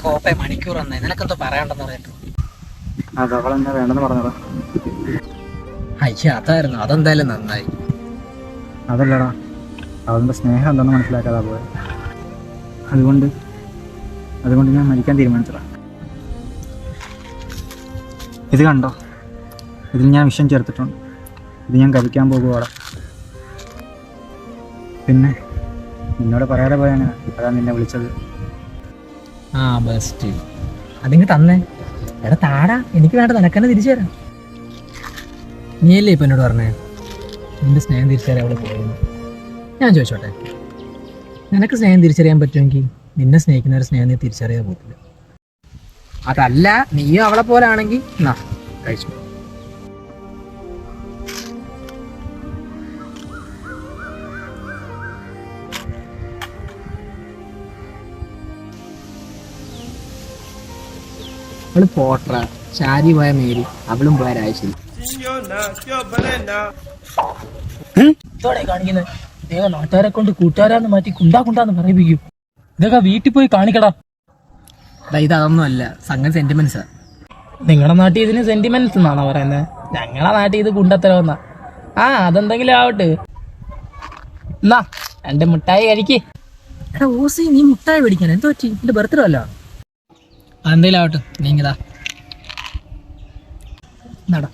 Copa മണിക്കൂർ വന്നേ, നിനക്കെന്തോ പറയാണ്ടെന്ന് പറയട്ടോ. അത് അവളെന്താ വേണ്ടെന്ന് പറഞ്ഞതാ. അയ്യ അതായിരുന്നു, അതെന്തായാലും നന്നായി. അതല്ലടാ, അവളുടെ സ്നേഹം എന്താണെന്ന് മനസ്സിലാക്കാതാ പോയത്. അതുകൊണ്ട് ഞാൻ മരിക്കാൻ തീരുമാനിച്ചതാ. ഇത് കണ്ടോ, ഇതിൽ ഞാൻ വിഷം ചേർത്തിട്ടുണ്ട്. ഇത് ഞാൻ കഴിക്കാൻ പോകുവാടാ. പിന്നെ നിന്നോട് പറയാതെ പോയാ, അതാ നിന്നെ വിളിച്ചത്. ആ ബെസ്റ്റ്, അതിങ്ങ് തന്നെ. എടാ താടാ, എനിക്ക് വേണ്ട, നിനക്കെന്നെ തിരിച്ചു തരാം. നീയല്ലേ ഇപ്പം എന്നോട് പറഞ്ഞേ നിന്റെ സ്നേഹം തിരിച്ചറിയാൻ അവള് പോയെന്ന്. ഞാൻ ചോദിച്ചോട്ടെ, നിനക്ക് സ്നേഹം തിരിച്ചറിയാൻ പറ്റുമെങ്കിൽ നിന്നെ സ്നേഹിക്കുന്നവരെ സ്നേഹം നീ തിരിച്ചറിയാൻ പോകില്ല. അതല്ല നീയും അവളെ പോലെ ആണെങ്കിൽ എന്നാ കഴിച്ചു. അവള് പോട്ടറ, ശാരി പോയ മേരി, അവളും പോയ രാജശ്രീ. കാണിക്കുന്നത് വേഗം നാട്ടുകാരെ കൊണ്ട് കൂട്ടുകാരാന്ന് മാറ്റി കുണ്ടാന്ന് പറയിപ്പിക്കും. ഇതൊക്കെ വീട്ടിൽ പോയി കാണിക്കടാ. ഇത് അതൊന്നും അല്ല, സംഗതി സെന്റിമെന്റ്സാ. നിങ്ങളുടെ നാട്ടിൽ ഇതിന് സെന്റിമെന്റ്സ് എന്നാണോ പറയുന്നത്? ഞങ്ങളെ നാട്ടിൽ ഇത് കുണ്ടത്തരവെന്നാ. ആ അതെന്തെങ്കിലും ആവട്ടെ. എന്നാ എന്റെ മുട്ടായി കഴിക്ക്. എടാ ഓസി, നീ മുട്ടായി മേടിക്കാൻ എന്തോ പറ്റി? എന്റെ ബർത്ത്ഡേ അല്ല. അതെന്തെങ്കിലും ആവട്ടെ, നീങ്ങതാ നടാ.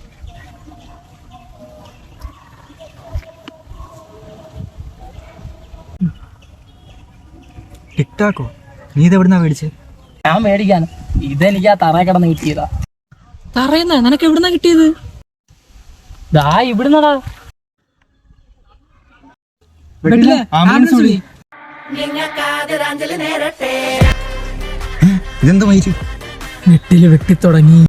ടിക്ടാക്കോ? നീ ഇതെവിടുന്നാ മേടിച്ചേ? ഞാൻ മേടിക്കാണ്. ഇതെനിക്ക് ആ തറ കിടന്ന് കിട്ടിയതാ. തറയുന്ന നിനക്ക് എവിടുന്നാ കിട്ടിയത്? ദാ ഇവിടുന്നടാ. ഇതെന്താ മയില്? വെട്ടില് വെട്ടിത്തുടങ്ങി.